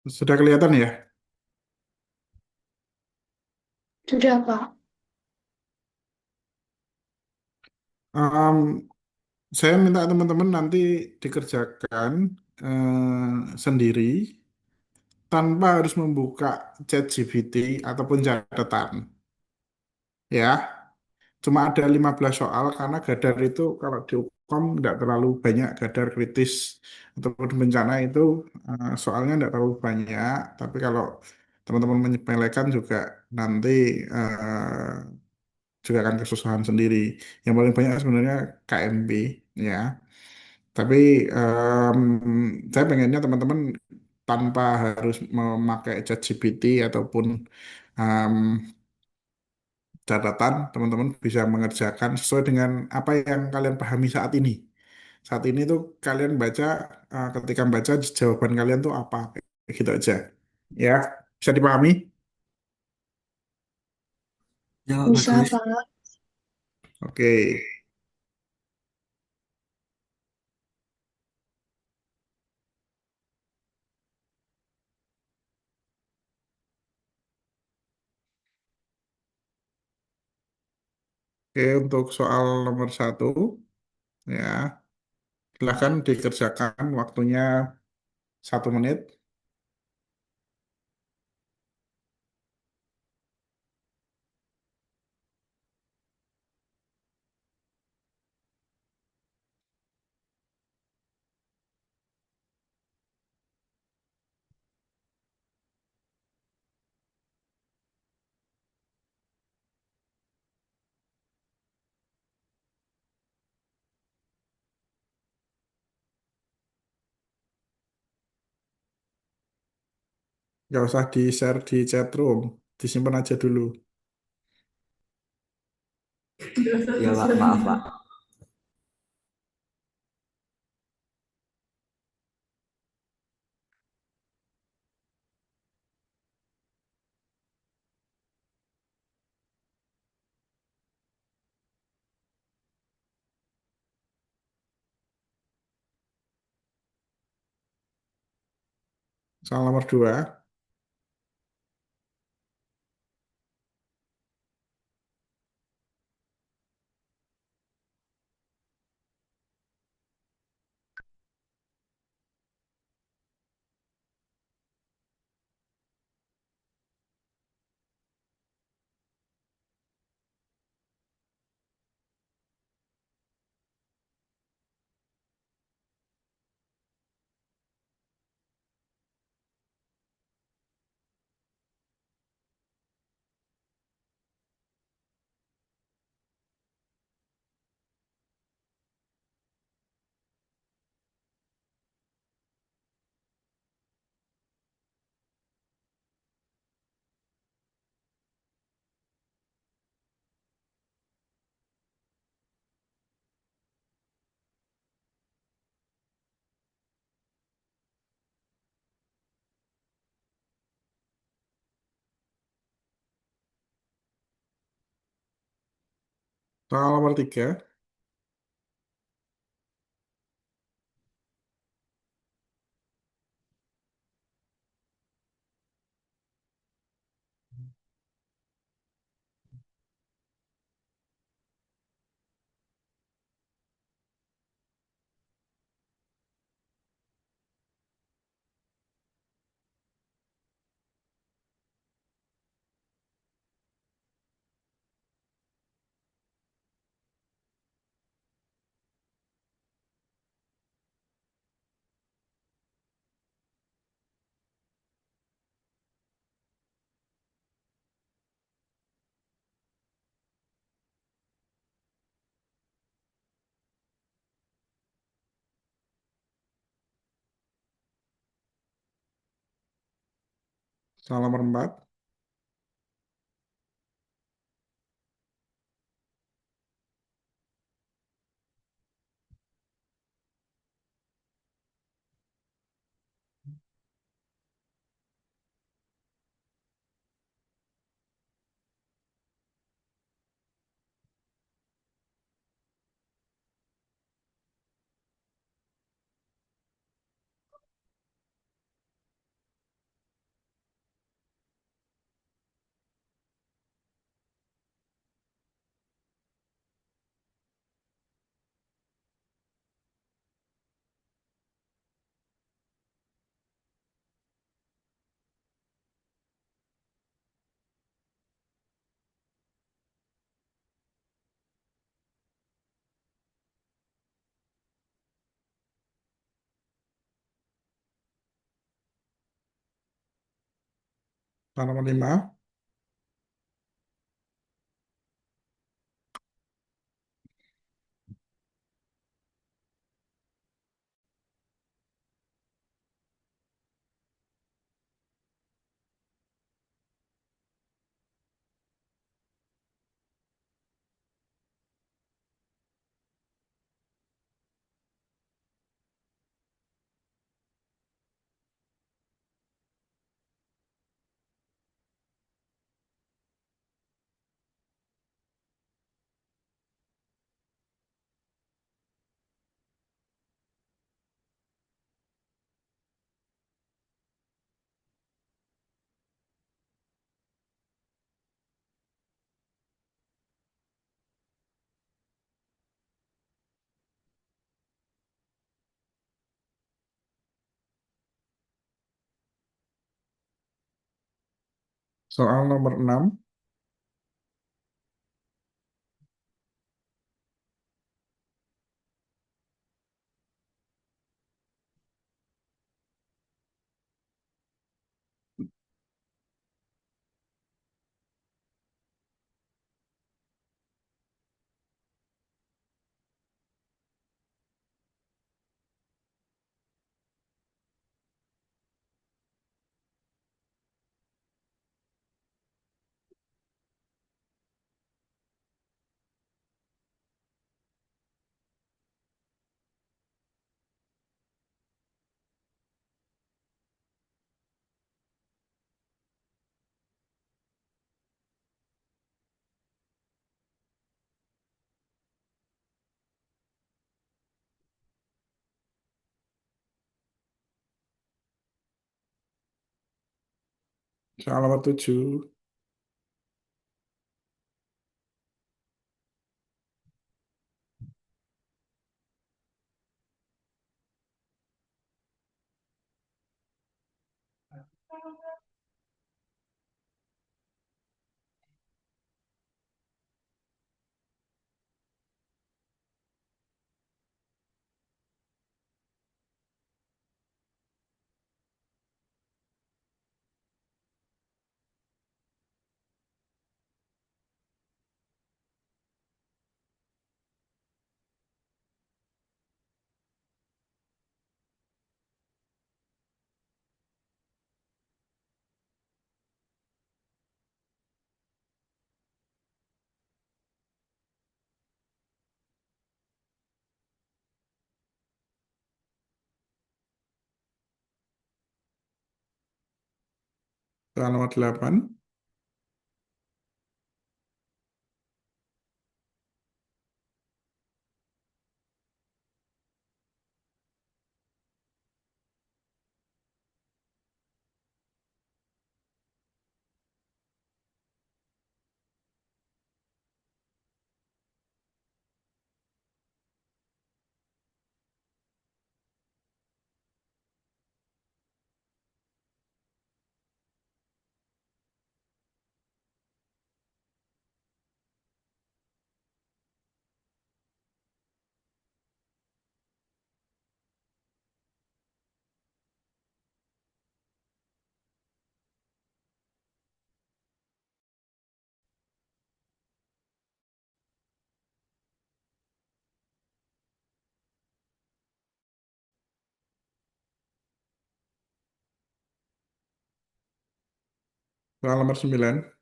Sudah kelihatan ya? Sudah, Pak. Em, saya minta teman-teman nanti dikerjakan sendiri tanpa harus membuka ChatGPT ataupun catatan. Ya, cuma ada 15 soal karena Gadar itu kalau di Ukom tidak terlalu banyak Gadar kritis ataupun bencana itu soalnya tidak terlalu banyak. Tapi kalau teman-teman menyepelekan juga nanti juga akan kesusahan sendiri. Yang paling banyak sebenarnya KMB ya. Tapi saya pengennya teman-teman tanpa harus memakai ChatGPT ataupun em, catatan, teman-teman bisa mengerjakan sesuai dengan apa yang kalian pahami saat ini. Saat ini tuh kalian baca, ketika baca jawaban kalian tuh apa, kayak gitu aja. Ya, bisa dipahami? Ya, Pak, Bisa, bagus. Pak. Oke, oke untuk soal nomor satu, ya, silahkan dikerjakan waktunya 1 menit. Nggak usah di-share di chat room, disimpan aja dulu. Ya, Pak, maaf, Pak. Soal nomor dua, soal nomor tiga, soal nomor empat, Soal nomor 5. Soal nomor 6. Soal nomor 7. Soal nomor 8. Soal nomor 9.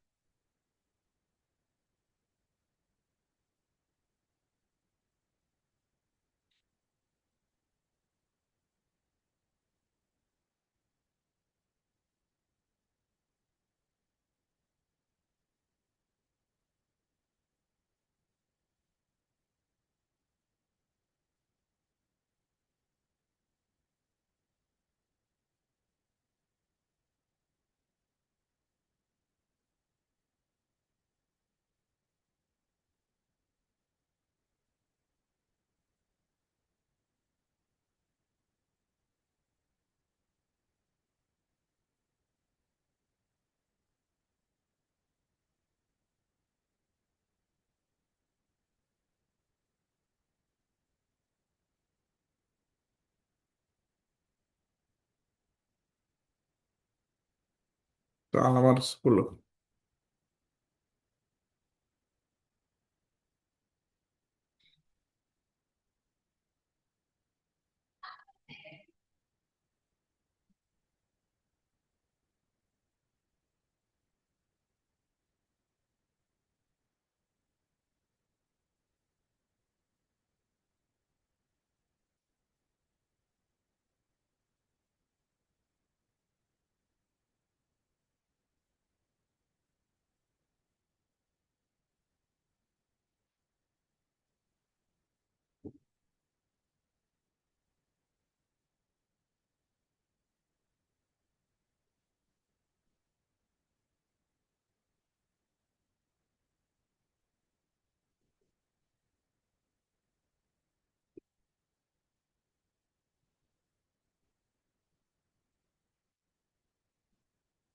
Soal nomor 10.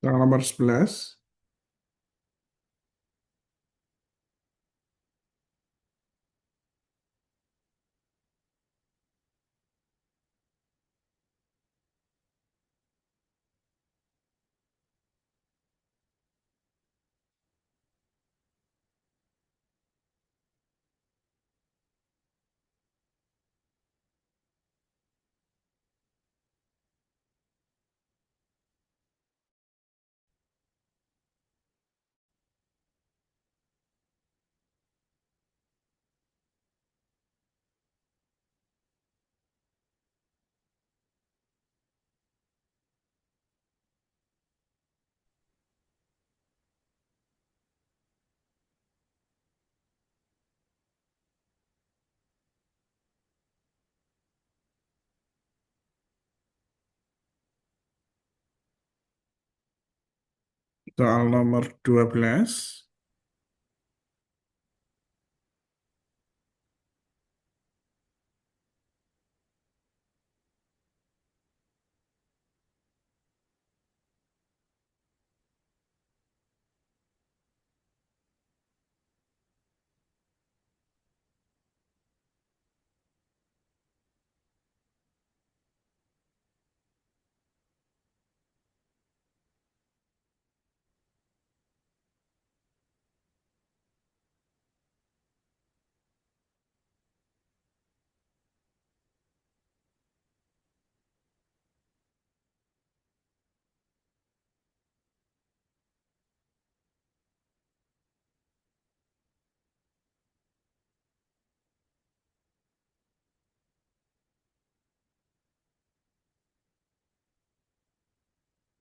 Soal nomor 11. Soal nomor 12.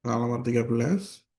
Soal nomor 13.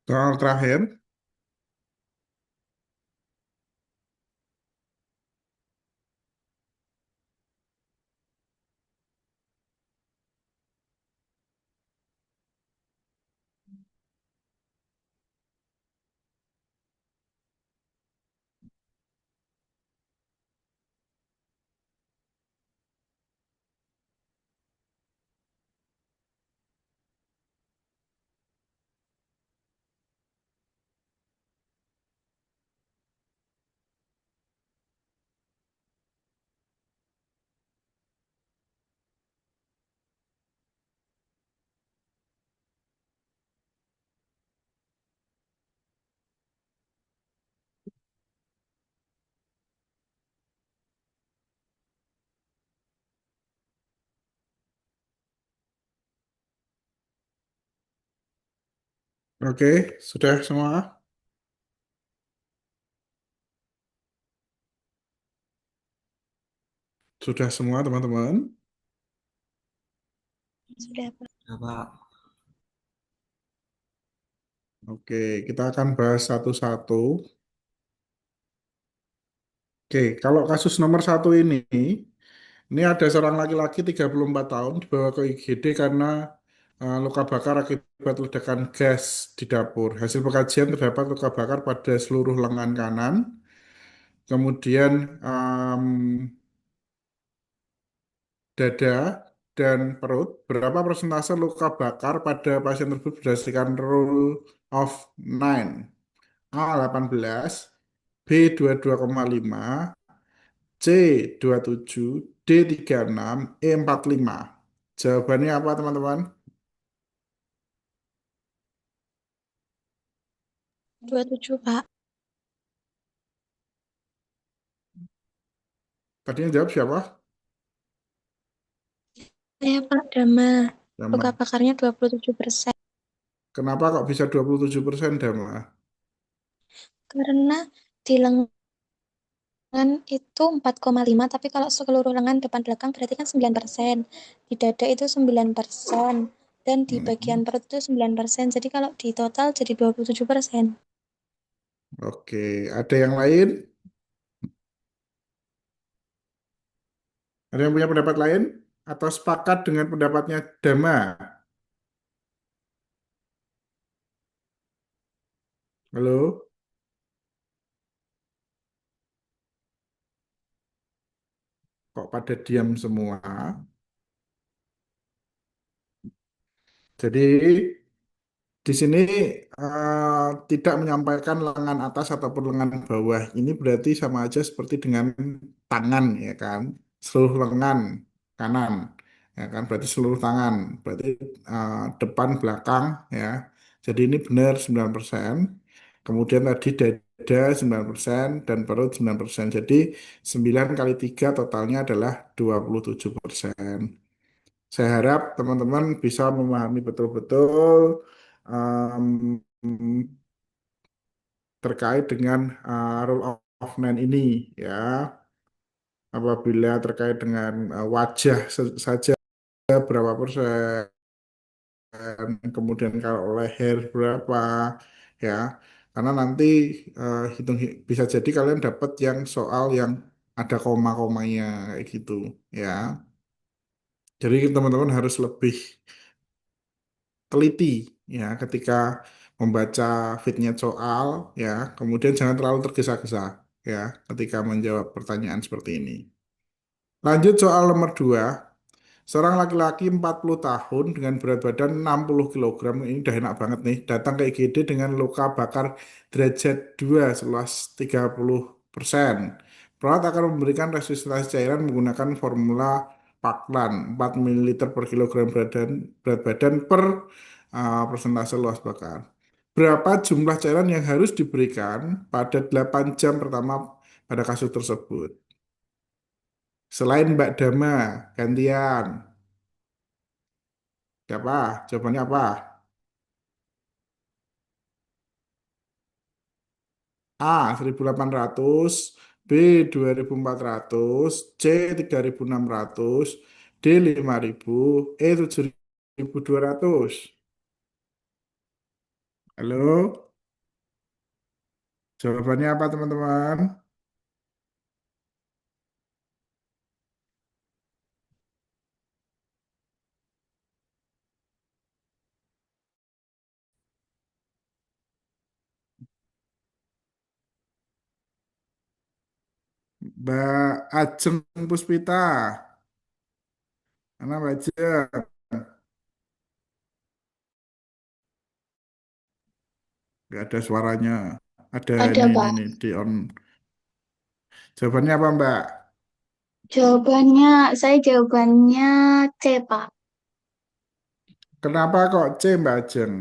Soal terakhir. Oke, sudah semua? Sudah semua teman-teman? Sudah, Pak. Ya, Pak. Oke, kita akan bahas satu-satu. Oke, kalau kasus nomor satu ini ada seorang laki-laki 34 tahun dibawa ke IGD karena luka bakar akibat ledakan gas di dapur. Hasil pengkajian terdapat luka bakar pada seluruh lengan kanan, kemudian dada dan perut. Berapa persentase luka bakar pada pasien tersebut berdasarkan rule of nine? A 18, B 22,5, C 27, D 36, E 45. Jawabannya apa teman-teman? 27, Pak. Tadinya jawab siapa? Saya Pak Dama. Luka Dama. bakarnya 27%. Kenapa kok bisa 27% Dama? Karena di lengan itu 4,5, tapi kalau seluruh lengan depan belakang berarti kan 9%. Di dada itu 9%. Dan di bagian Hmm, perut itu 9%. Jadi kalau di total jadi 27%. Oke, ada yang lain? Ada yang punya pendapat lain? Atau sepakat dengan pendapatnya Dama? Halo? Kok pada diam semua? Jadi di sini tidak menyampaikan lengan atas ataupun lengan bawah. Ini berarti sama aja seperti dengan tangan, ya kan? Seluruh lengan kanan, ya kan? Berarti seluruh tangan. Berarti depan, belakang, ya. Jadi ini benar 9%. Kemudian tadi dada 9% dan perut 9%. Jadi 9 kali 3 totalnya adalah 27%. Saya harap teman-teman bisa memahami betul-betul em, terkait dengan rule of nine ini, ya. Apabila terkait dengan wajah saja berapa persen, kemudian kalau leher berapa, ya. Karena nanti bisa jadi kalian dapat yang soal yang ada koma-komanya kayak gitu, ya. Jadi teman-teman harus lebih teliti, ya, ketika membaca fitnya soal, ya. Kemudian jangan terlalu tergesa-gesa, ya, ketika menjawab pertanyaan seperti ini. Lanjut soal nomor 2. Seorang laki-laki 40 tahun dengan berat badan 60 kilogram, ini udah enak banget nih, datang ke IGD dengan luka bakar derajat 2 seluas 30%. Perawat akan memberikan resusitasi cairan menggunakan formula Paklan 4 ml per kilogram berat badan per persentase luas bakar. Berapa jumlah cairan yang harus diberikan pada 8 jam pertama pada kasus tersebut? Selain Mbak Dama, gantian. Siapa? Jawabannya apa? A. 1800, B. 2400, C. 3600, D. 5000, E. 7200. Halo? Jawabannya apa teman-teman? Mbak Ajeng Puspita. Mana Mbak Ajeng? Nggak ada suaranya. Ada Ada, Pak. ini di on. Jawabannya apa Mbak? Jawabannya C, Pak. Kenapa kok C Mbak Ajeng?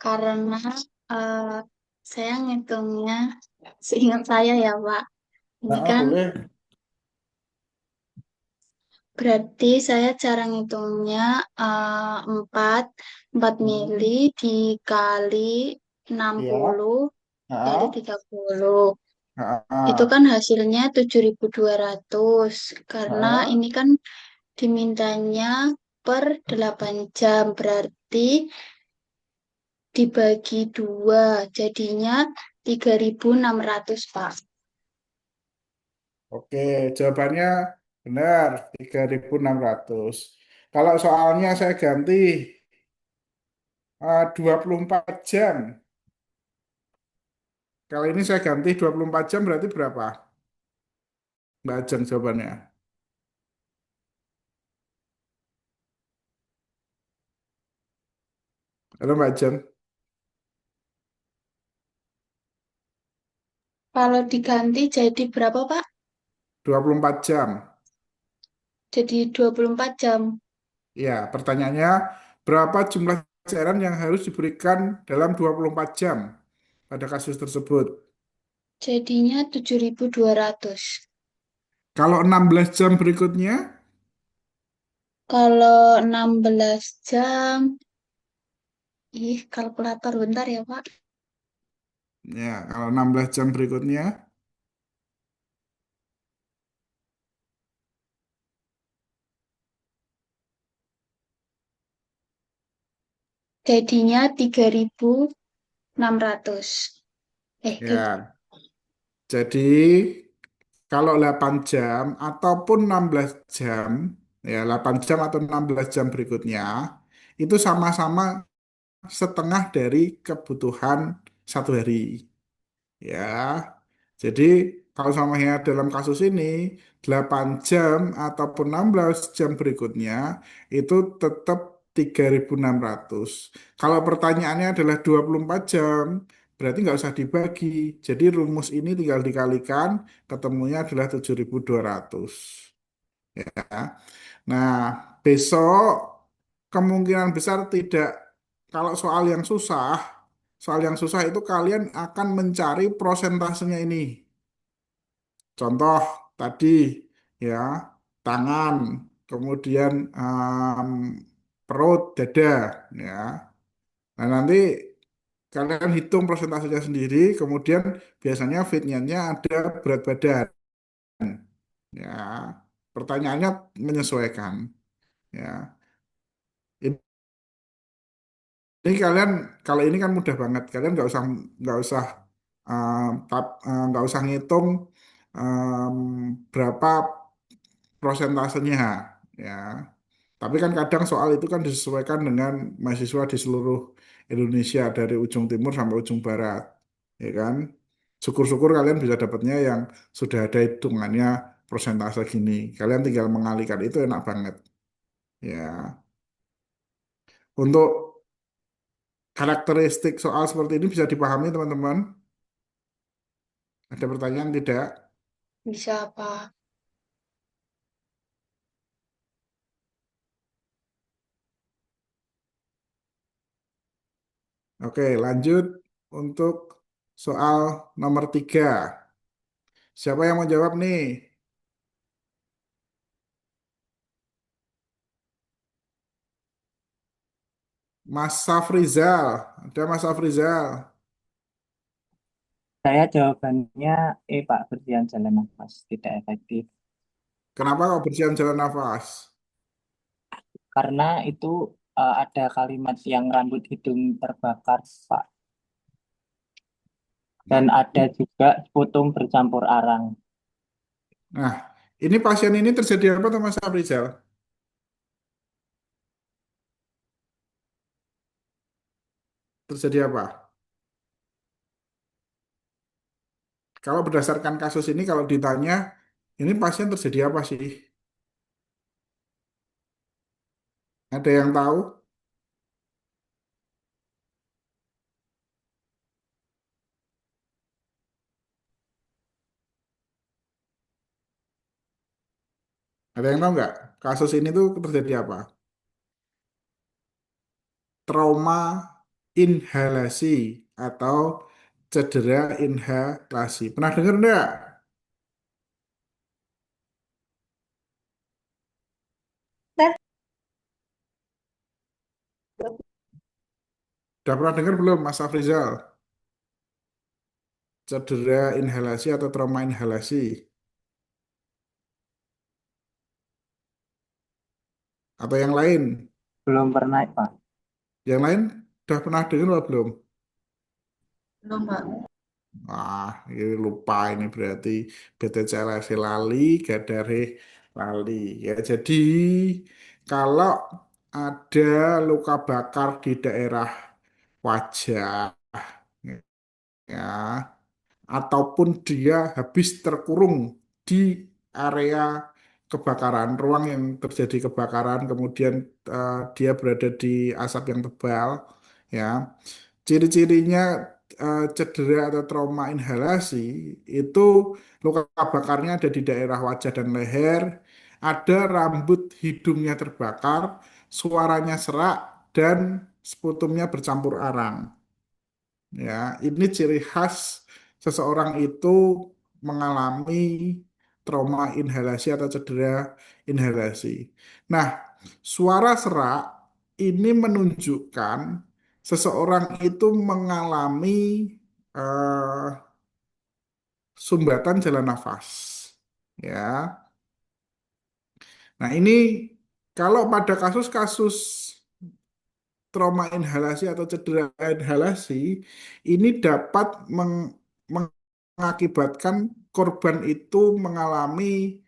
Karena eh, saya ngitungnya, seingat saya ya, Pak. Ini Nah, kan boleh. Berarti saya cara ngitungnya 4, 4 Hmm. mili dikali enam Ya. puluh dari Ah, 30. Itu ah, kan hasilnya 7.200 karena ah. ini kan dimintanya per 8 jam. Berarti dibagi 2 jadinya 3.600 Pak. Oke, jawabannya benar, 3.600. Kalau soalnya saya ganti 24 jam. Kalau ini saya ganti 24 jam berarti berapa? Mbak Ajeng jawabannya. Halo Mbak Ajeng, Kalau diganti jadi berapa Pak? 24 jam. Jadi 24 jam. Ya, pertanyaannya berapa jumlah cairan yang harus diberikan dalam 24 jam pada kasus tersebut? Jadinya 7.200. Kalau 16 jam berikutnya, Kalau 16 jam, kalkulator bentar ya Pak. ya kalau 16 jam berikutnya, Jadinya 3.600. Gitu. ya jadi kalau 8 jam ataupun 16 jam, ya 8 jam atau 16 jam berikutnya, itu sama-sama setengah dari kebutuhan satu hari. Ya, jadi kalau samanya dalam kasus ini 8 jam ataupun 16 jam berikutnya itu tetap 3.600. Kalau pertanyaannya adalah 24 jam, berarti nggak usah dibagi. Jadi rumus ini tinggal dikalikan, ketemunya adalah 7.200. Ya. Nah, besok kemungkinan besar tidak, kalau soal yang susah itu kalian akan mencari prosentasenya ini. Contoh tadi ya, tangan, kemudian perut, dada, ya. Nah, nanti kalian hitung prosentasenya sendiri, kemudian biasanya fitnya ada berat badan, ya. Pertanyaannya menyesuaikan, ya. Ini kalian kalau ini kan mudah banget. Kalian nggak usah nggak usah ngitung berapa prosentasenya ya. Tapi kan kadang soal itu kan disesuaikan dengan mahasiswa di seluruh Indonesia dari ujung timur sampai ujung barat, ya kan? Syukur-syukur kalian bisa dapatnya yang sudah ada hitungannya persentase gini. Kalian tinggal mengalihkan itu enak banget, ya. Untuk karakteristik soal seperti ini bisa dipahami teman-teman. Ada pertanyaan tidak? Bisa Pak. Oke, lanjut untuk soal nomor 3. Siapa yang mau jawab nih? Mas Safrizal. Ada Mas Safrizal. Saya jawabannya Pak, berdiam jalan nafas tidak efektif. Kenapa kok bersihan jalan nafas? Karena itu ada kalimat yang rambut hidung terbakar, Pak. Dan Nah, ada juga putung bercampur arang. nah, ini pasien ini terjadi apa tuh Mas Safrizal? Terjadi apa? Kalau berdasarkan kasus ini, kalau ditanya, ini pasien terjadi apa sih? Ada yang tahu? Ada yang tahu nggak? Kasus ini tuh terjadi apa? Trauma inhalasi atau cedera inhalasi. Pernah dengar enggak? Udah pernah dengar belum Mas Afrizal? Cedera inhalasi atau trauma inhalasi? Atau yang lain? Belum pernah, Pak. Yang lain udah pernah dengar atau belum? Belum, Pak. Wah, ini lupa ini berarti BTCLC lali, Gadare lali. Ya, jadi kalau ada luka bakar di daerah wajah, ya, ataupun dia habis terkurung di area kebakaran, ruang yang terjadi kebakaran, kemudian dia berada di asap yang tebal, ya. Ciri-cirinya cedera atau trauma inhalasi itu luka bakarnya ada di daerah wajah dan leher, ada rambut hidungnya terbakar, suaranya serak, dan sputumnya bercampur arang. Ya, ini ciri khas seseorang itu mengalami trauma inhalasi atau cedera inhalasi. Nah, suara serak ini menunjukkan seseorang itu mengalami eh, sumbatan jalan nafas. Ya, nah ini kalau pada kasus-kasus trauma inhalasi atau cedera inhalasi ini dapat mengakibatkan korban itu mengalami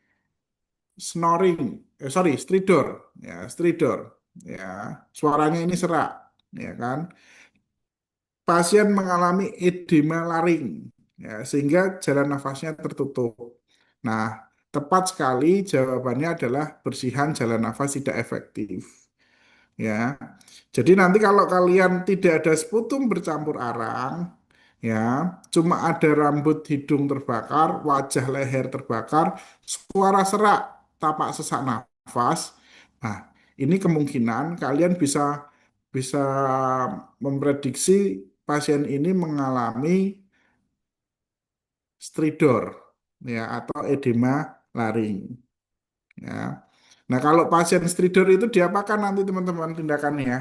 snoring, stridor, ya, stridor, ya, suaranya ini serak, ya kan? Pasien mengalami edema laring, ya, sehingga jalan nafasnya tertutup. Nah, tepat sekali jawabannya adalah bersihan jalan nafas tidak efektif. Ya, jadi nanti kalau kalian tidak ada sputum bercampur arang, ya, cuma ada rambut hidung terbakar, wajah leher terbakar, suara serak, tapak sesak nafas. Nah, ini kemungkinan kalian bisa bisa memprediksi pasien ini mengalami stridor, ya, atau edema laring, ya. Nah, kalau pasien stridor itu diapakan nanti teman-teman tindakannya?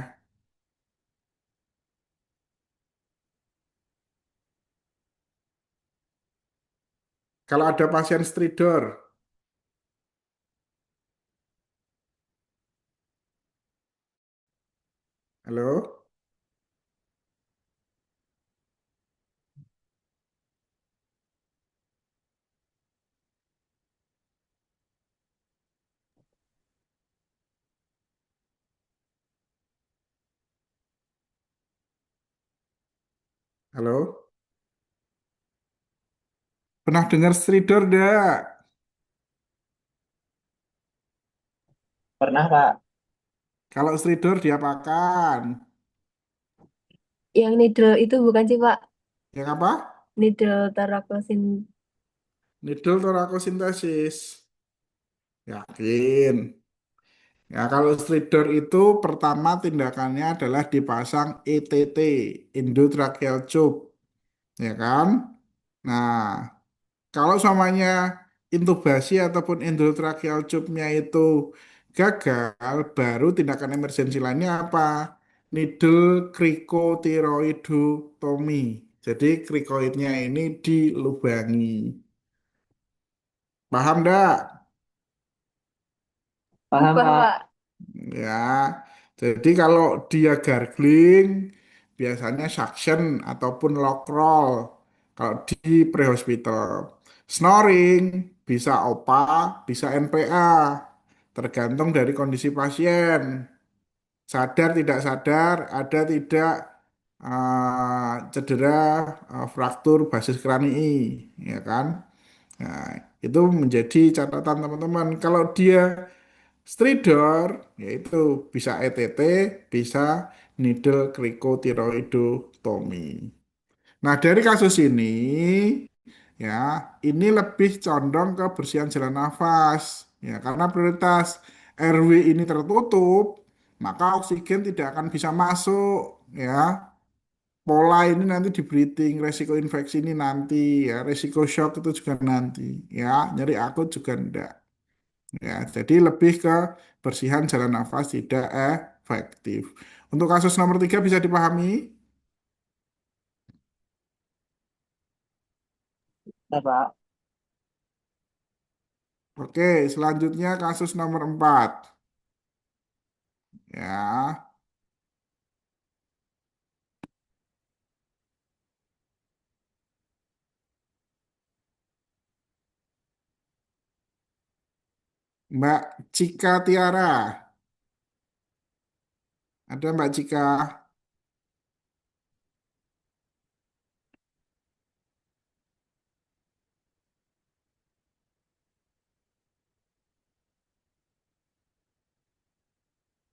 Kalau ada pasien stridor, halo, halo, pernah dengar stridor enggak? Pernah, Pak. Kalau stridor diapakan? Yang needle itu bukan sih Pak, Yang apa? needle tarakosin. Needle thoracosintesis. Yakin. Ya, kalau stridor itu pertama tindakannya adalah dipasang ETT, endotracheal tube, ya kan? Nah, kalau samanya intubasi ataupun endotracheal tube-nya itu gagal, baru tindakan emergensi lainnya apa? Needle cricothyroidotomy. Jadi krikoidnya ini dilubangi. Paham enggak? Paham, Apa Pak. Pak? Ya, jadi kalau dia gargling, biasanya suction ataupun lock roll. Kalau di prehospital, snoring bisa OPA, bisa NPA, tergantung dari kondisi pasien. Sadar tidak sadar, ada tidak cedera fraktur basis kranii, ya kan? Nah, itu menjadi catatan teman-teman. Kalau dia stridor, yaitu bisa ETT, bisa needle cricothyroidotomy. Nah, dari kasus ini, ya, ini lebih condong ke bersihan jalan nafas, ya, karena prioritas RW ini tertutup, maka oksigen tidak akan bisa masuk, ya. Pola ini nanti di breathing, resiko infeksi ini nanti, ya, resiko shock itu juga nanti, ya, nyeri akut juga enggak. Ya, jadi lebih ke bersihan jalan nafas tidak efektif. Untuk kasus nomor 3 bisa dipahami? Ya, Pak. Oke, selanjutnya kasus nomor 4. Ya, Mbak Cika Tiara. Ada Mbak Cika?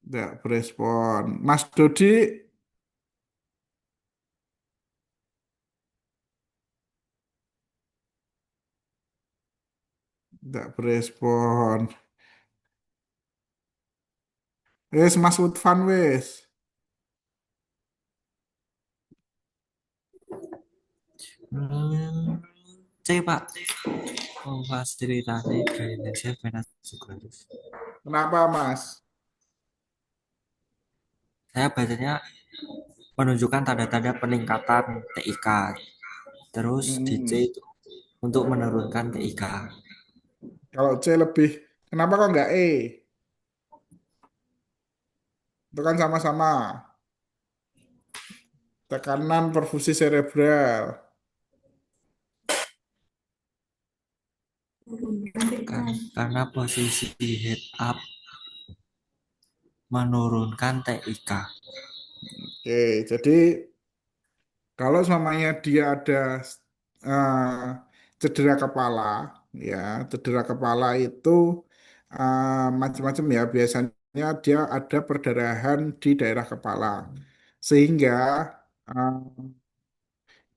Tidak berespon. Mas Dodi, tidak berespon. Wes, Mas Lutfan, wes. Hmm, C Pak. Oh, fasilitasi drainase Venus. Kenapa, Mas? Saya bacanya menunjukkan tanda-tanda peningkatan TIK. Terus di C Hmm, itu untuk menurunkan TIK. kalau C lebih, kenapa kok nggak E? Itu kan sama-sama. Tekanan perfusi serebral. Karena posisi head up menurunkan TIK. Oke, jadi kalau semuanya dia ada eh, cedera kepala, ya, cedera kepala itu macam-macam ya. Biasanya dia ada perdarahan di daerah kepala, sehingga eh,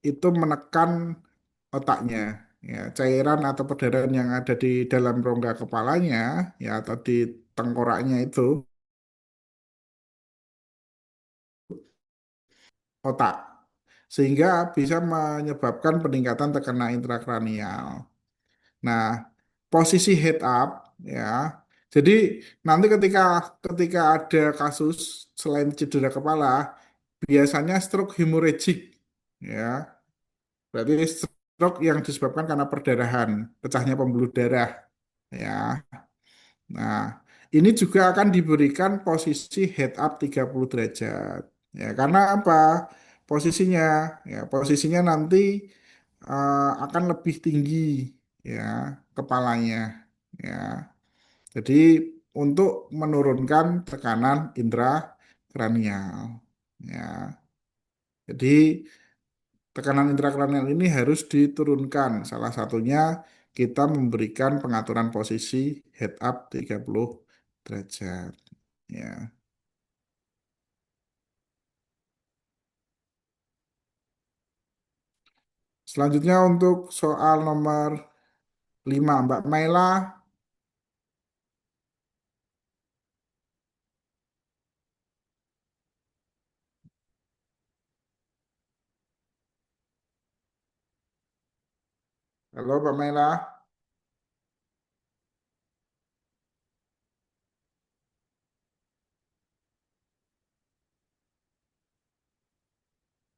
itu menekan otaknya. Ya, cairan atau perdarahan yang ada di dalam rongga kepalanya, ya, atau di tengkoraknya itu otak, sehingga bisa menyebabkan peningkatan tekanan intrakranial. Nah, posisi head up, ya. Jadi nanti ketika ketika ada kasus selain cedera kepala, biasanya stroke hemorrhagic, ya. Berarti stroke yang disebabkan karena perdarahan, pecahnya pembuluh darah, ya. Nah, ini juga akan diberikan posisi head up 30 derajat. Ya, karena apa? Posisinya, posisinya nanti akan lebih tinggi, ya, kepalanya, ya. Jadi untuk menurunkan tekanan intrakranial, ya. Jadi tekanan intrakranial ini harus diturunkan. Salah satunya kita memberikan pengaturan posisi head up 30 derajat. Ya. Selanjutnya untuk soal nomor 5, Mbak Maila. Halo, Mbak Maila.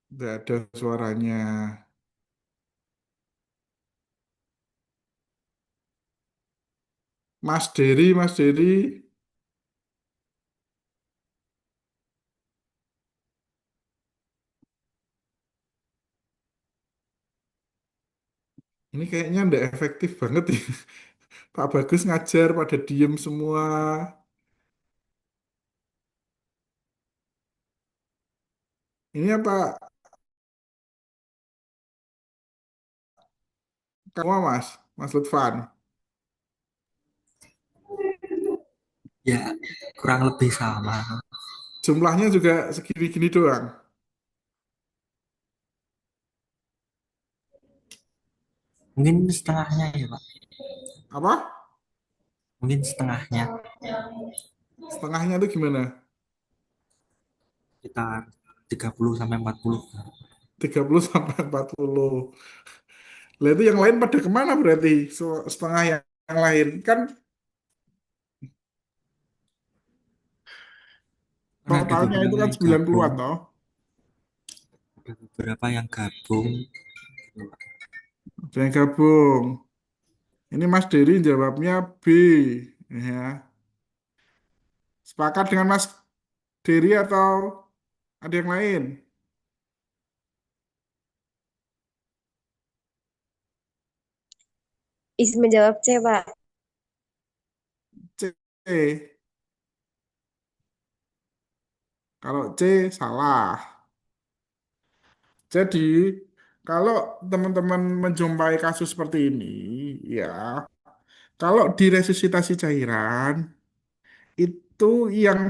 Tidak ada suaranya. Mas Dery, Mas Dery. Ini kayaknya tidak efektif banget ya. Pak Bagus ngajar pada diem semua. Ini apa? Kamu Mas, Mas Lutfan. Ya, kurang lebih sama. Jumlahnya juga segini-gini doang. Mungkin setengahnya ya Pak. Apa? Mungkin setengahnya. Setengahnya itu gimana? Sekitar 30 sampai 40. 30 sampai 40. Lah itu yang lain pada kemana berarti? Setengah yang lain. Kan Karena ada totalnya itu beberapa kan yang 90-an gabung. toh. Ada beberapa yang gabung. Jangan gabung. Ini Mas Dery jawabnya B. Ya. Sepakat dengan Mas Dery atau ada yang lain? Isi menjawab C, Pak. C. Kalau C salah. Jadi kalau teman-teman menjumpai kasus seperti ini, ya, kalau diresusitasi cairan itu yang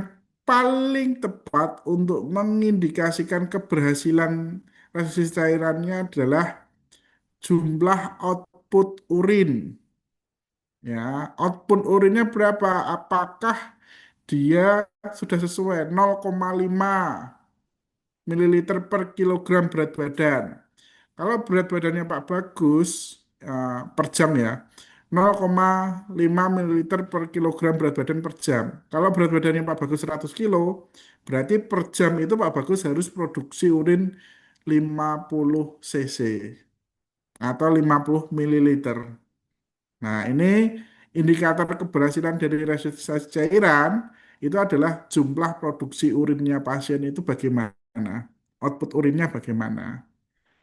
paling tepat untuk mengindikasikan keberhasilan resusitasi cairannya adalah jumlah output urin. Ya, output urinnya berapa? Apakah dia sudah sesuai 0,5 mililiter per kilogram berat badan? Kalau berat badannya Pak Bagus per jam ya, 0,5 mililiter per kilogram berat badan per jam. Kalau berat badannya Pak Bagus 100 kilo, berarti per jam itu Pak Bagus harus produksi urin 50 cc atau 50 mililiter. Nah, ini indikator keberhasilan dari resusitasi cairan itu adalah jumlah produksi urinnya pasien itu bagaimana, output urinnya bagaimana.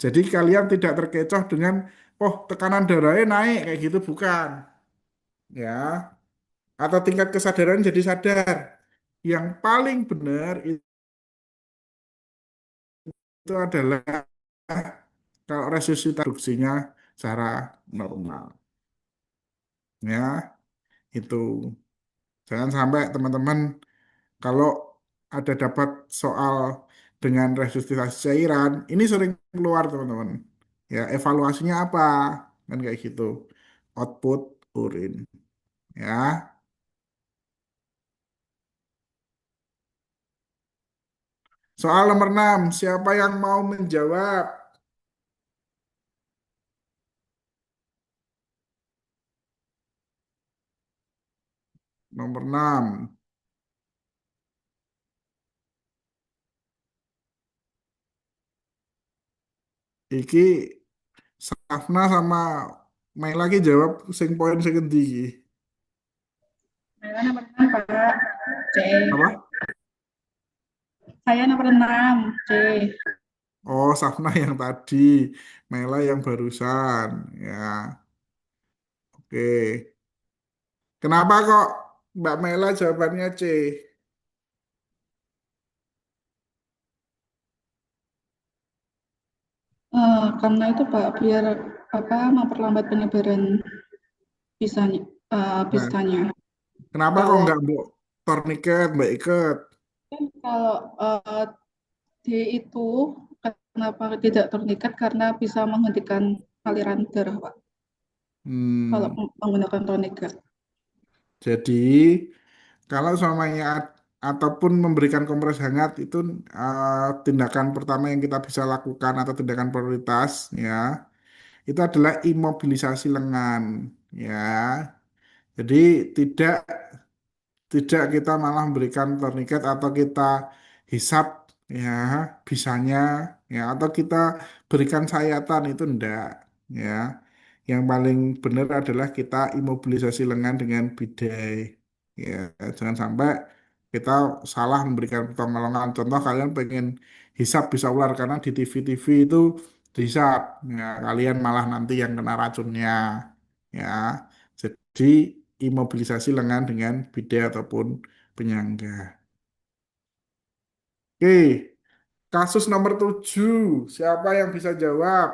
Jadi kalian tidak terkecoh dengan, oh tekanan darahnya naik kayak gitu, bukan. Ya, atau tingkat kesadaran jadi sadar. Yang paling benar itu adalah kalau resusitasi produksinya secara normal. Ya, itu. Jangan sampai teman-teman kalau ada dapat soal dengan resusitasi cairan, ini sering keluar teman-teman. Ya, evaluasinya apa? Kan kayak gitu. Output urin. Ya, soal nomor 6, siapa yang mau menjawab? Nomor 6. Iki Safna sama main lagi jawab sing poin sing endi iki? Saya nomor 6, Pak. C. Apa? Saya nomor 6, C. Oh, Safna yang tadi, Mela yang barusan. Ya, oke. Kenapa kok Mbak Mela jawabannya C? Karena itu Pak, biar apa memperlambat penyebaran bisanya, Nah, pisahnya. kenapa kok Kalau nggak Mbak torniket, Mbak iket? kalau D itu kenapa tidak ternikat karena bisa menghentikan aliran darah Pak. Kalau Hmm, menggunakan tourniquet. jadi kalau semuanya ataupun memberikan kompres hangat itu tindakan pertama yang kita bisa lakukan atau tindakan prioritas ya, itu adalah imobilisasi lengan ya. Jadi tidak tidak kita malah memberikan tourniquet atau kita hisap ya bisanya ya atau kita berikan sayatan itu enggak ya. Yang paling benar adalah kita imobilisasi lengan dengan bidai ya. Jangan sampai kita salah memberikan pertolongan. Contoh kalian pengen hisap bisa ular karena di TV-TV itu dihisap ya kalian malah nanti yang kena racunnya ya. Jadi imobilisasi lengan dengan bidai ataupun penyangga. Oke, kasus nomor 7. Siapa yang bisa jawab?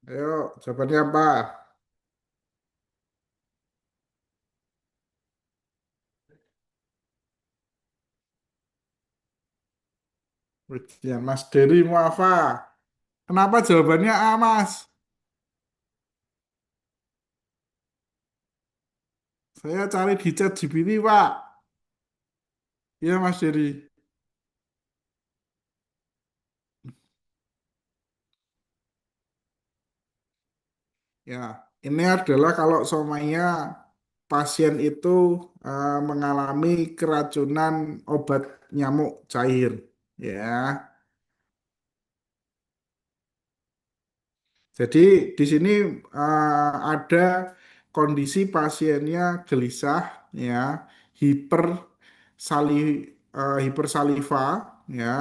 Ayo, jawabannya apa? Ujian Mas Dery Muafa. Kenapa jawabannya A, Mas? Saya cari di chat GPT, Pak. Iya, Mas Dery. Ya, ini adalah kalau semuanya pasien itu mengalami keracunan obat nyamuk cair. Ya, jadi di sini ada kondisi pasiennya gelisah, ya, hiper hipersaliva, ya.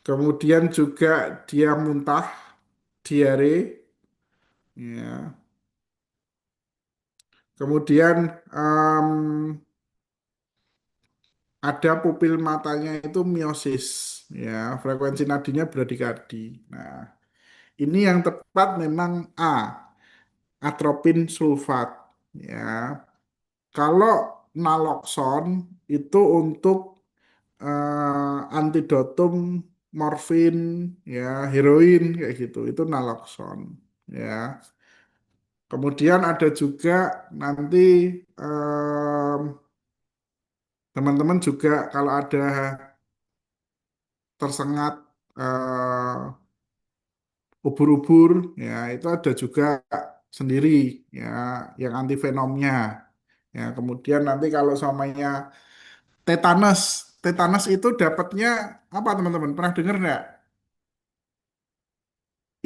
Kemudian juga dia muntah, diare, ya. Kemudian ada pupil matanya itu miosis, ya. Frekuensi nadinya bradikadi. Nah, ini yang tepat memang A, atropin sulfat, ya. Kalau naloxon itu untuk antidotum morfin, ya, heroin kayak gitu. Itu naloxon, ya. Kemudian ada juga nanti teman-teman juga kalau ada tersengat ubur-ubur, ya itu ada juga sendiri, ya, yang antivenomnya. Ya, kemudian nanti kalau samanya tetanus, tetanus itu dapatnya apa teman-teman? Pernah dengar nggak?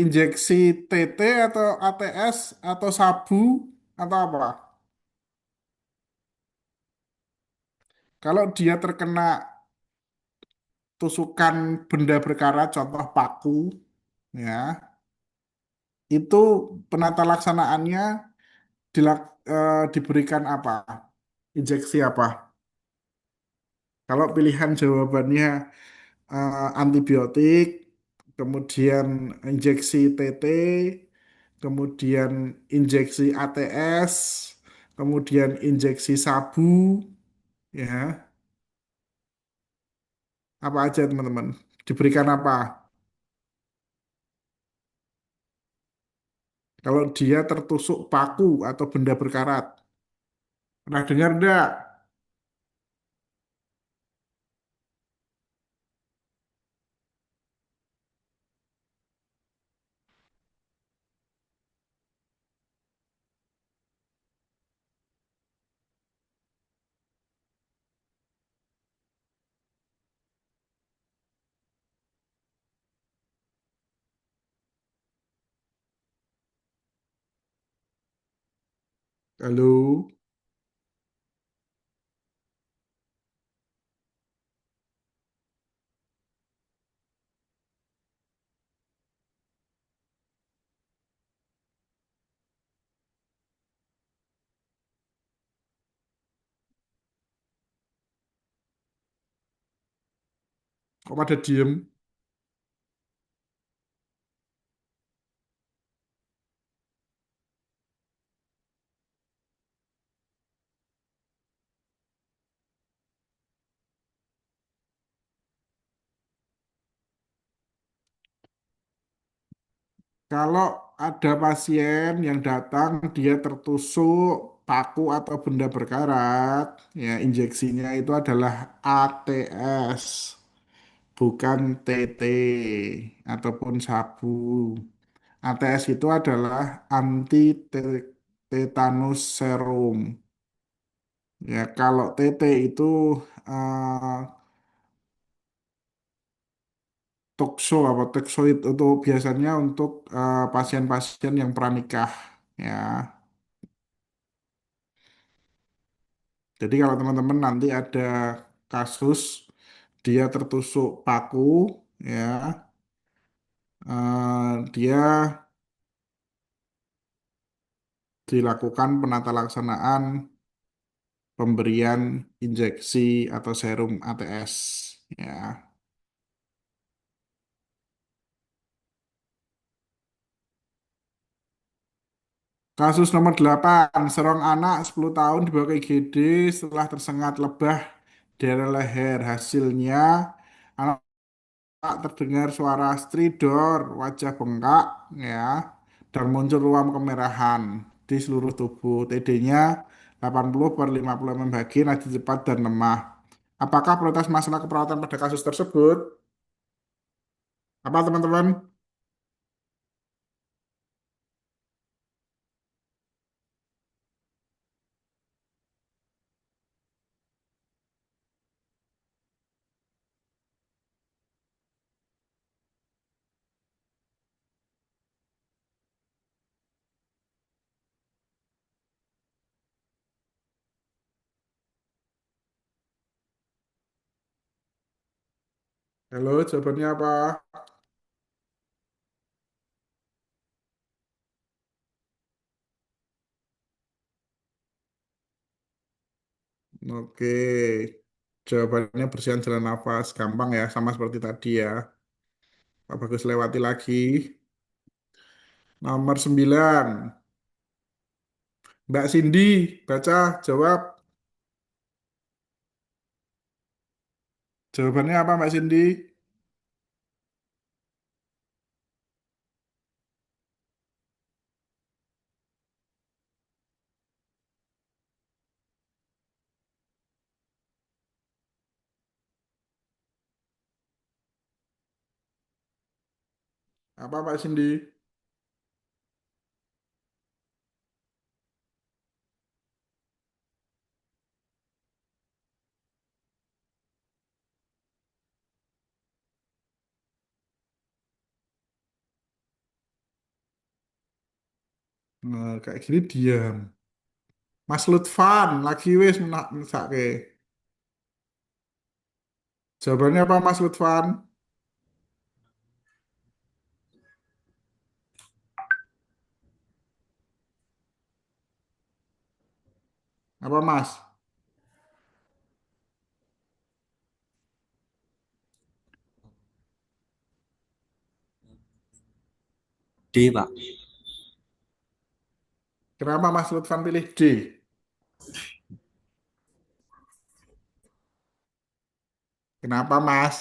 Injeksi TT atau ATS atau sabu atau apa? Kalau dia terkena tusukan benda berkarat, contoh paku, ya, itu penata laksanaannya diberikan apa? Injeksi apa? Kalau pilihan jawabannya antibiotik, kemudian injeksi TT, kemudian injeksi ATS, kemudian injeksi sabu, ya, apa aja teman-teman? Diberikan apa? Kalau dia tertusuk paku atau benda berkarat, pernah dengar enggak? Halo, kok pada diem? Kalau ada pasien yang datang, dia tertusuk paku atau benda berkarat, ya injeksinya itu adalah ATS, bukan TT ataupun sabu. ATS itu adalah anti tetanus serum. Ya, kalau TT itu eh, toxoid itu biasanya untuk pasien-pasien yang pranikah, ya. Jadi kalau teman-teman nanti ada kasus dia tertusuk paku, ya, dia dilakukan penata laksanaan pemberian injeksi atau serum ATS, ya. Kasus nomor 8, seorang anak 10 tahun dibawa ke IGD setelah tersengat lebah dari leher. Hasilnya anak terdengar suara stridor, wajah bengkak, ya, dan muncul ruam kemerahan di seluruh tubuh. TD-nya 80/50 mm Hg, nadi cepat dan lemah. Apakah prioritas masalah keperawatan pada kasus tersebut? Apa teman-teman? Halo, jawabannya apa? Oke, jawabannya bersihan jalan nafas. Gampang ya, sama seperti tadi ya. Pak Bagus lewati lagi. Nomor 9, Mbak Cindy, baca, jawab. Jawabannya apa Mbak Cindy? Apa Mbak Cindy? Nah, kayak gini diam. Mas Lutfan, lagi wis mesake. Jawabannya apa Mas Lutfan? Apa Mas? D, Pak. Kenapa Mas Lutfan pilih D? Kenapa Mas?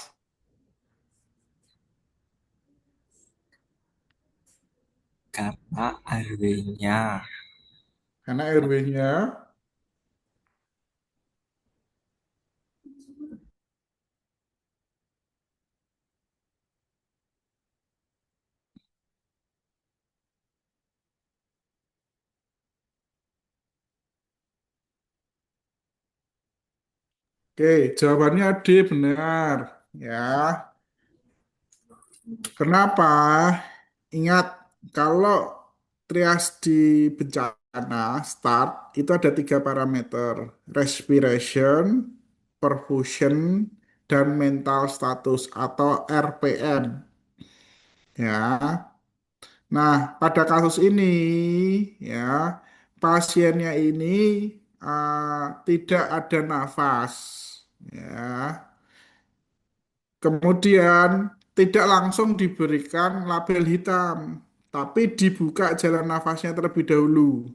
Karena RW-nya. Karena RW-nya. Oke, jawabannya D benar. Ya, kenapa? Ingat, kalau trias di bencana start itu ada 3 parameter: respiration, perfusion, dan mental status atau RPM. Ya, nah pada kasus ini ya pasiennya ini tidak ada nafas. Ya, kemudian tidak langsung diberikan label hitam, tapi dibuka jalan nafasnya terlebih dahulu,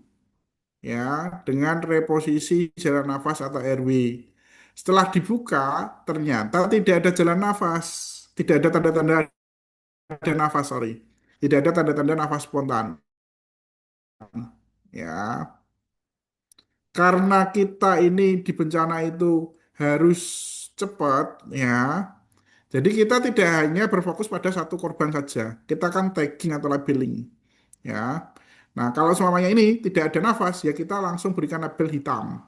ya, dengan reposisi jalan nafas atau RW. Setelah dibuka, ternyata tidak ada jalan nafas, tidak ada tanda-tanda ada nafas, sorry, tidak ada tanda-tanda nafas spontan. Ya, karena kita ini di bencana itu harus cepat, ya. Jadi kita tidak hanya berfokus pada satu korban saja. Kita kan tagging atau labeling, ya. Nah, kalau semuanya ini tidak ada nafas, ya kita langsung berikan label hitam,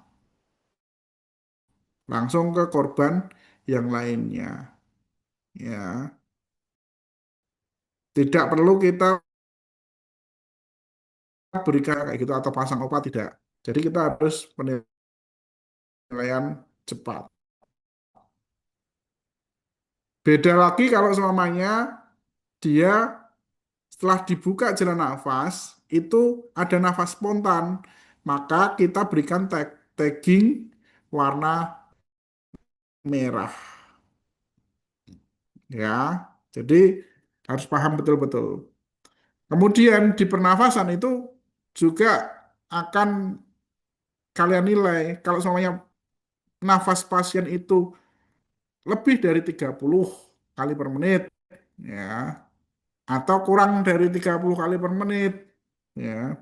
langsung ke korban yang lainnya, ya. Tidak perlu kita berikan kayak gitu atau pasang opat, tidak. Jadi kita harus penilaian cepat. Beda lagi kalau semuanya dia setelah dibuka jalan nafas itu ada nafas spontan, maka kita berikan tagging warna merah, ya. Jadi harus paham betul-betul. Kemudian di pernafasan itu juga akan kalian nilai kalau semuanya nafas pasien itu lebih dari 30 kali per menit, ya, atau kurang dari 30 kali per menit, ya.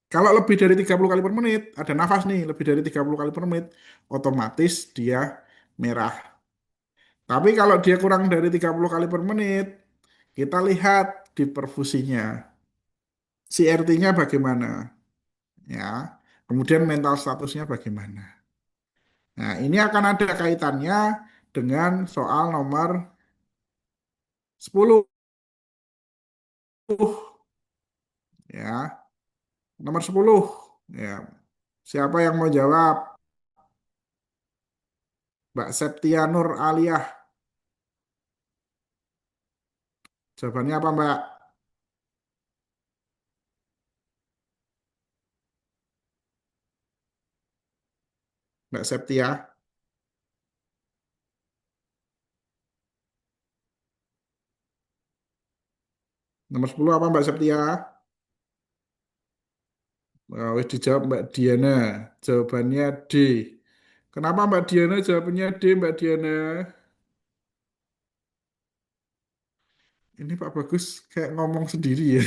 Kalau lebih dari 30 kali per menit, ada nafas nih, lebih dari 30 kali per menit, otomatis dia merah. Tapi kalau dia kurang dari 30 kali per menit, kita lihat di perfusinya. CRT-nya bagaimana, ya. Kemudian mental statusnya bagaimana. Nah, ini akan ada kaitannya dengan soal nomor 10, ya. Nomor 10, ya. Siapa yang mau jawab? Mbak Septia Nur Aliyah. Jawabannya apa, Mbak? Mbak Septia. Nomor 10 apa, Mbak Septia? Oh, wis dijawab Mbak Diana. Jawabannya D. Kenapa Mbak Diana jawabannya D, Mbak Diana? Ini Pak Bagus kayak ngomong sendiri ya.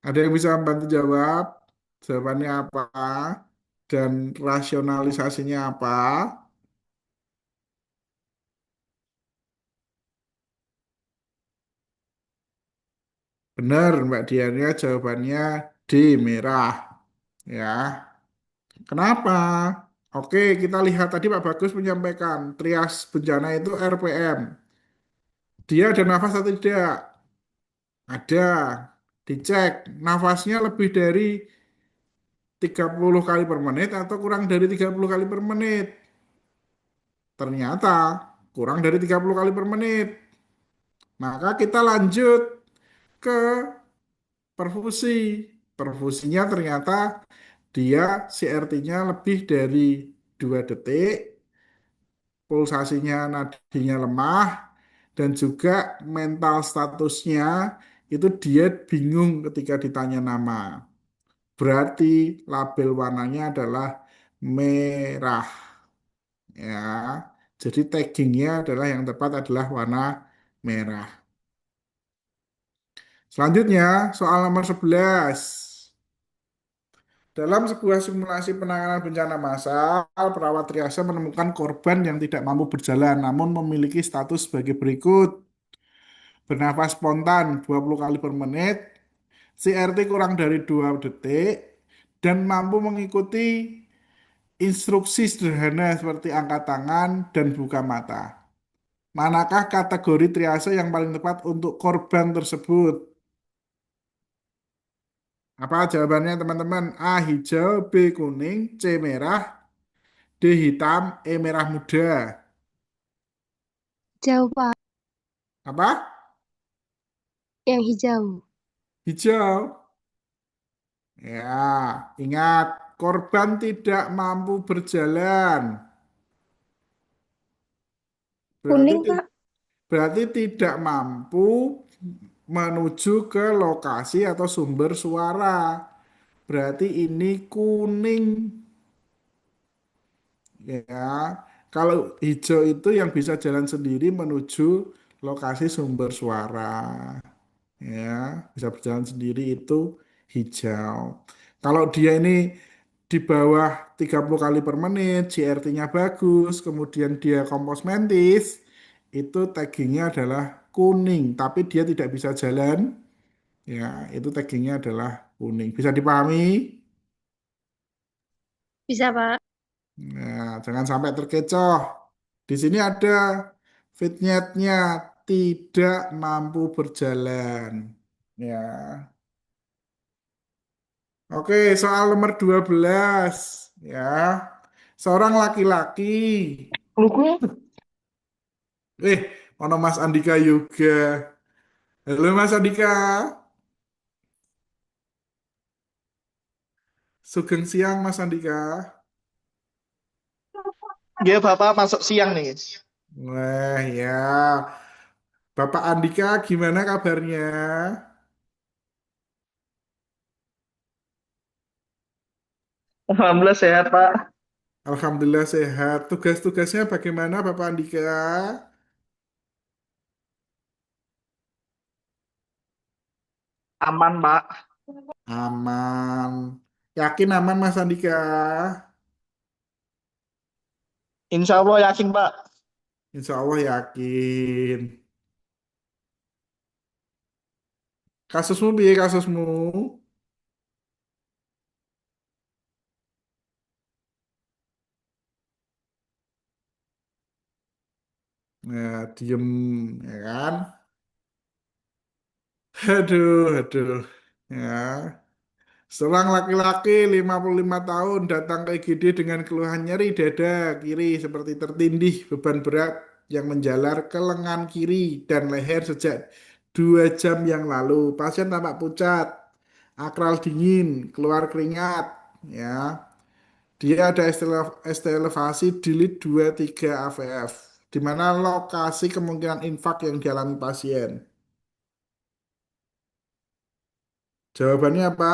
Ada yang bisa bantu jawab? Jawabannya apa? Dan rasionalisasinya apa? Benar, Mbak Diana jawabannya D, merah. Ya, kenapa? Oke, kita lihat tadi Pak Bagus menyampaikan trias bencana itu RPM. Dia ada nafas atau tidak? Ada. Dicek nafasnya lebih dari 30 kali per menit atau kurang dari 30 kali per menit. Ternyata kurang dari 30 kali per menit. Maka kita lanjut ke perfusi. Perfusinya ternyata dia CRT-nya lebih dari 2 detik, pulsasinya nadinya lemah, dan juga mental statusnya itu dia bingung ketika ditanya nama. Berarti label warnanya adalah merah. Ya, jadi taggingnya adalah yang tepat adalah warna merah. Selanjutnya, soal nomor 11. Dalam sebuah simulasi penanganan bencana massal, perawat triase menemukan korban yang tidak mampu berjalan, namun memiliki status sebagai berikut. Bernafas spontan 20 kali per menit, CRT kurang dari 2 detik, dan mampu mengikuti instruksi sederhana seperti angkat tangan dan buka mata. Manakah kategori triase yang paling tepat untuk korban tersebut? Apa jawabannya teman-teman? A hijau, B kuning, C merah, D hitam, E merah muda. Jauh, Pak. Apa? Yang hijau. Hijau. Ya, ingat korban tidak mampu berjalan. Berarti Kuning, Pak. berarti tidak mampu menuju ke lokasi atau sumber suara. Berarti ini kuning. Ya, kalau hijau itu yang bisa jalan sendiri menuju lokasi sumber suara. Ya, bisa berjalan sendiri itu hijau. Kalau dia ini di bawah 30 kali per menit, CRT-nya bagus, kemudian dia kompos mentis, itu taggingnya adalah kuning, tapi dia tidak bisa jalan, ya, itu taggingnya adalah kuning. Bisa dipahami? Bisa, Pak. Nah, jangan sampai terkecoh. Di sini ada vignette-nya tidak mampu berjalan. Ya. Oke, soal nomor 12. Ya. Seorang laki-laki. Ono Mas Andika juga. Halo Mas Andika. Sugeng siang Mas Andika. Dia Bapak masuk siang nih. Wah ya, Bapak Andika gimana kabarnya? Alhamdulillah sehat, Pak. Alhamdulillah sehat. Tugas-tugasnya bagaimana Bapak Andika? Aman, Pak. Aman. Yakin aman Mas Andika? Insya Allah yakin, Pak. Insya Allah yakin. Kasusmu piye kasusmu? Nah, diem ya kan? Aduh. Ya. Seorang laki-laki 55 tahun datang ke IGD dengan keluhan nyeri dada kiri seperti tertindih beban berat yang menjalar ke lengan kiri dan leher sejak 2 jam yang lalu. Pasien tampak pucat, akral dingin, keluar keringat, ya. Dia ada ST elevasi di lead 23 AVF, di mana lokasi kemungkinan infak yang dialami pasien. Jawabannya apa?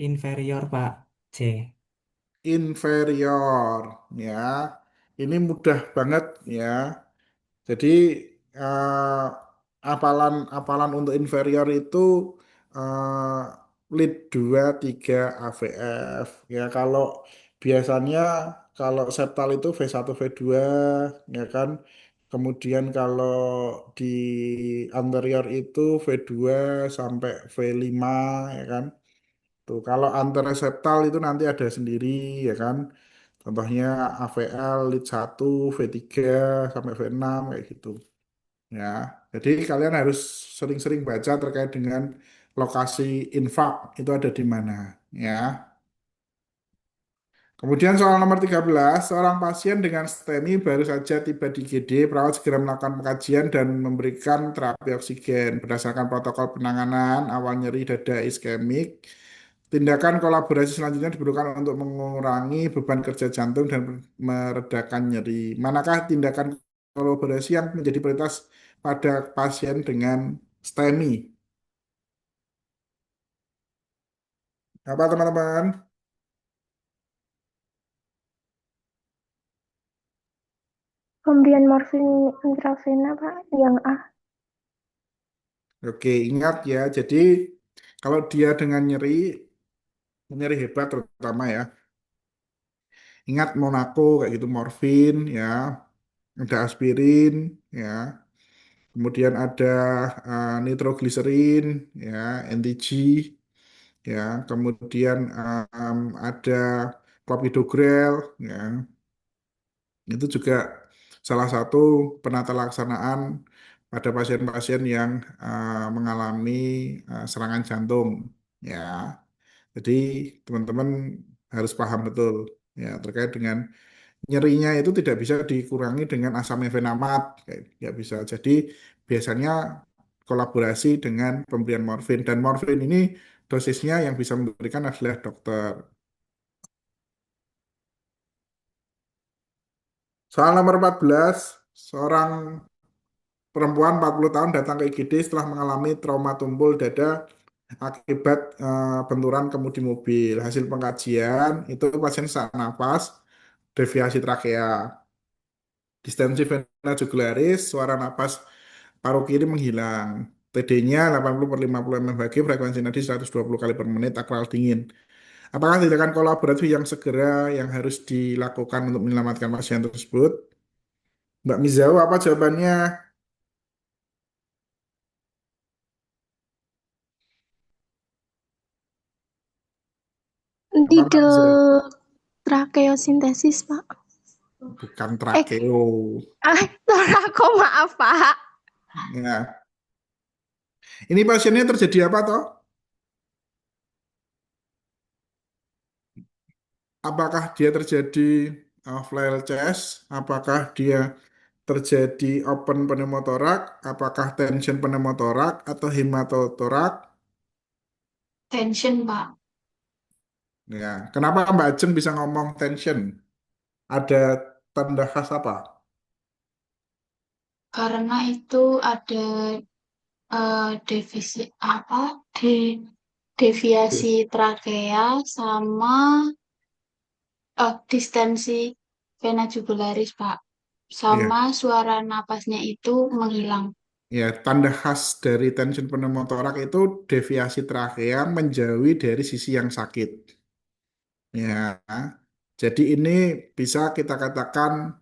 Inferior, Pak. C. Inferior, ya. Ini mudah banget ya. Jadi eh, apalan untuk inferior itu eh, lead 2 3 AVF. Ya kalau biasanya kalau septal itu V1 V2 ya kan. Kemudian kalau di anterior itu V2 sampai V5 ya kan. Tuh, kalau antereseptal itu nanti ada sendiri ya kan. Contohnya AVL lead 1, V3 sampai V6 kayak gitu. Ya. Jadi kalian harus sering-sering baca terkait dengan lokasi infak itu ada di mana, ya. Kemudian soal nomor 13, seorang pasien dengan STEMI baru saja tiba di GD, perawat segera melakukan pengkajian dan memberikan terapi oksigen. Berdasarkan protokol penanganan awal nyeri dada iskemik, tindakan kolaborasi selanjutnya diperlukan untuk mengurangi beban kerja jantung dan meredakan nyeri. Manakah tindakan kolaborasi yang menjadi prioritas pada pasien dengan STEMI? Apa teman-teman? Pemberian morfin intravena, Pak, yang A. Oke, ingat ya. Jadi kalau dia dengan nyeri, nyeri hebat terutama ya. Ingat Monaco kayak gitu morfin ya, ada aspirin ya. Kemudian ada nitrogliserin ya, NTG ya. Kemudian ada clopidogrel ya. Itu juga salah satu penata laksanaan pada pasien-pasien yang mengalami serangan jantung ya. Jadi teman-teman harus paham betul ya terkait dengan nyerinya itu tidak bisa dikurangi dengan asam mefenamat, kayak nggak bisa. Jadi biasanya kolaborasi dengan pemberian morfin dan morfin ini dosisnya yang bisa memberikan adalah dokter. Soal nomor 14, seorang perempuan 40 tahun datang ke IGD setelah mengalami trauma tumpul dada akibat benturan kemudi mobil. Hasil pengkajian itu pasien sesak napas, deviasi trakea, distensi vena jugularis, suara napas paru kiri menghilang. TD-nya 80/50 mmHg, frekuensi nadi 120 kali per menit, akral dingin. Apakah tindakan kolaboratif yang segera yang harus dilakukan untuk menyelamatkan pasien tersebut? Mbak Mizau, apa jawabannya? Apa Mbak Mizau? Needle tracheosintesis, Pak. Bukan Eh, trakeo. torako, maaf, Pak. Ya. Ini pasiennya terjadi apa toh? Apakah dia terjadi flail chest? Apakah dia terjadi open pneumotorak? Apakah tension pneumotorak atau hematotorak? Tension, Pak. Ya, kenapa Mbak Ajeng bisa ngomong tension? Ada tanda khas apa? Karena itu ada defisit apa? Deviasi trakea sama distensi vena jugularis, Pak. Iya, Sama suara napasnya itu menghilang. ya, tanda khas dari tension pneumotorak itu deviasi trakea menjauhi dari sisi yang sakit. Ya, jadi ini bisa kita katakan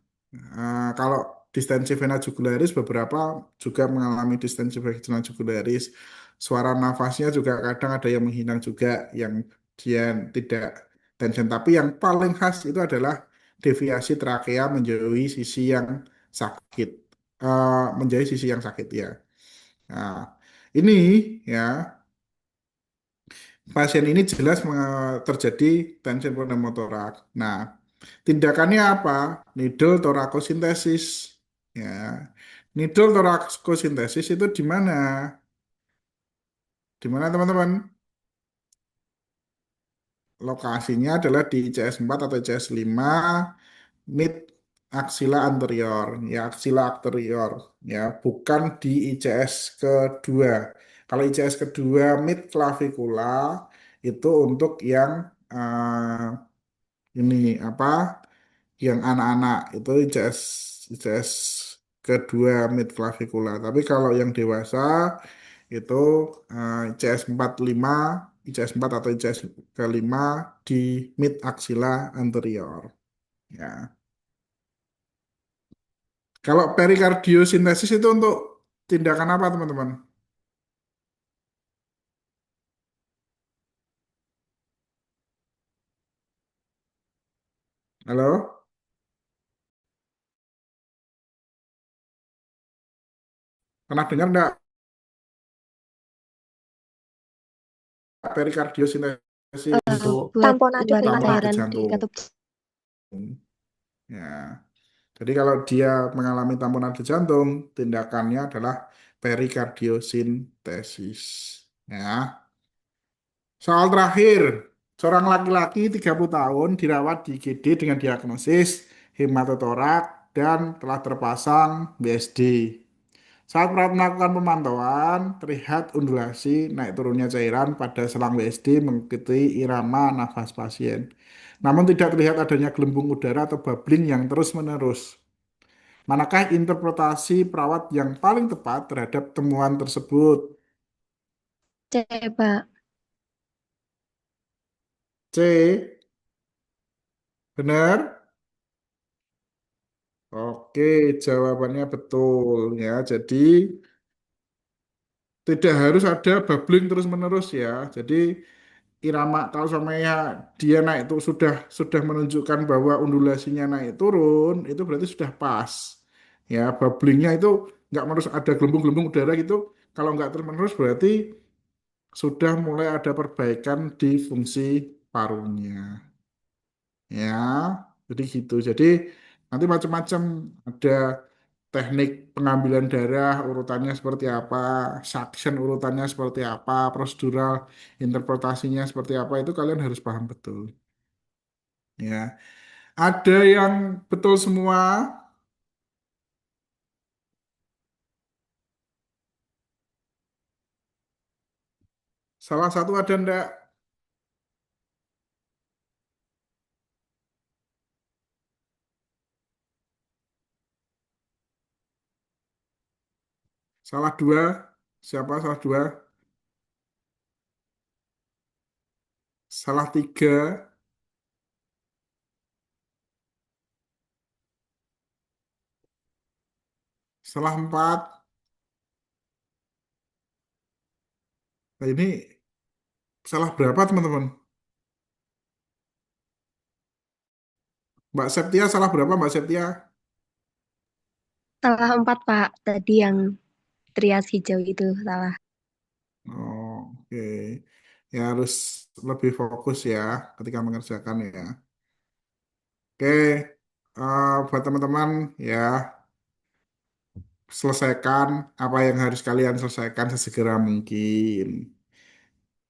kalau distensi vena jugularis beberapa juga mengalami distensi vena jugularis. Suara nafasnya juga kadang ada yang menghilang juga, yang dia tidak tension. Tapi yang paling khas itu adalah deviasi trakea menjauhi sisi yang sakit, menjauhi sisi yang sakit ya. Nah, ini ya. Pasien ini jelas terjadi tension pneumotorak. Nah, tindakannya apa? Needle thoracosintesis. Ya, needle thoracosintesis itu di mana? Di mana teman-teman? Lokasinya adalah di ICS 4 atau ICS 5, mid axilla anterior, ya axilla anterior, ya bukan di ICS kedua. Kalau ICS kedua mid clavicula itu untuk yang ini apa? Yang anak-anak itu ICS kedua mid clavicula. Tapi kalau yang dewasa itu ICS 45, ICS 4 atau ICS kelima di mid axilla anterior. Ya. Kalau perikardiosintesis itu untuk tindakan apa, teman-teman? Halo? Pernah dengar nggak perikardiosintesis? Eh, Untuk buat Tamponade buat Tamponade layar cairan di jantung. katup. Ya. Jadi kalau dia mengalami tamponade jantung, tindakannya adalah perikardiosintesis. Ya. Soal terakhir, seorang laki-laki 30 tahun dirawat di IGD dengan diagnosis hematotorak dan telah terpasang BSD. Saat perawat melakukan pemantauan, terlihat undulasi naik turunnya cairan pada selang BSD mengikuti irama nafas pasien. Namun tidak terlihat adanya gelembung udara atau bubbling yang terus-menerus. Manakah interpretasi perawat yang paling tepat terhadap temuan tersebut? C, Pak. C. Benar? Oke, jawabannya betul ya. Jadi tidak harus ada bubbling terus-menerus ya. Jadi irama kalau samanya dia naik itu sudah menunjukkan bahwa undulasinya naik turun, itu berarti sudah pas. Ya, bubblingnya itu nggak harus ada gelembung-gelembung udara gitu. Kalau nggak terus-menerus berarti sudah mulai ada perbaikan di fungsi parunya. Ya, jadi gitu. Jadi nanti macam-macam ada teknik pengambilan darah urutannya seperti apa, suction urutannya seperti apa, prosedural interpretasinya seperti apa itu kalian harus paham betul. Ya, ada yang betul semua, salah satu ada ndak, salah dua, siapa salah dua, salah tiga, salah empat. Nah, ini salah berapa teman-teman? Mbak Septia salah berapa Mbak Septia? Salah 4, Pak. Tadi yang trias hijau itu salah. Oh, oke. Ya harus lebih fokus ya ketika mengerjakan ya. Oke, buat teman-teman ya selesaikan apa yang harus kalian selesaikan sesegera mungkin.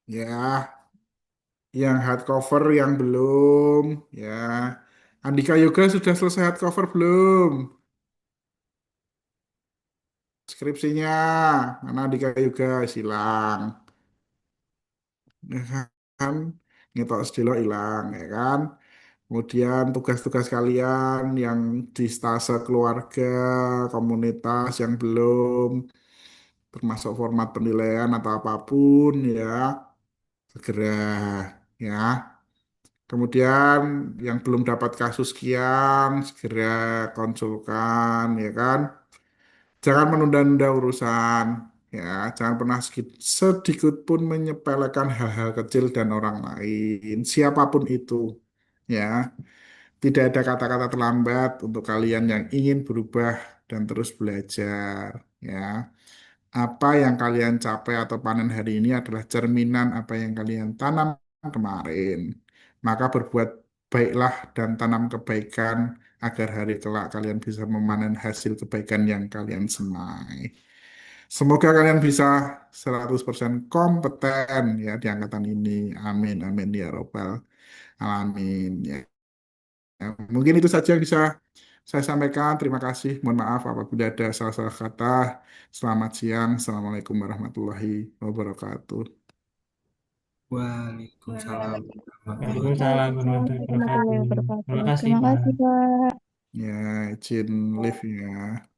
Ya, yang hardcover yang belum ya. Andika Yoga sudah selesai hardcover belum? skripsinya, mana Dika juga hilang, ya kan? Ngetok sedilo hilang, ya kan? Kemudian tugas-tugas kalian yang di stase keluarga, komunitas yang belum, termasuk format penilaian atau apapun ya, segera ya. Kemudian yang belum dapat kasus sekian, segera konsulkan ya kan. Jangan menunda-nunda urusan ya, jangan pernah sedikit pun menyepelekan hal-hal kecil dan orang lain, siapapun itu ya. Tidak ada kata-kata terlambat untuk kalian yang ingin berubah dan terus belajar ya. Apa yang kalian capai atau panen hari ini adalah cerminan apa yang kalian tanam kemarin. Maka berbuat baiklah dan tanam kebaikan agar hari kelak kalian bisa memanen hasil kebaikan yang kalian senangi. Semoga kalian bisa 100% kompeten ya di angkatan ini. Amin, amin ya robbal alamin ya. Ya, mungkin itu saja yang bisa saya sampaikan. Terima kasih. Mohon maaf apabila ada salah-salah kata. Selamat siang. Assalamualaikum warahmatullahi wabarakatuh. Waalaikumsalam warahmatullahi Waalaikumsalam warahmatullahi Warahmatullahi wabarakatuh. wabarakatuh. Terima kasih, Terima Pak. kasih, Pak. Ya, izin live ya.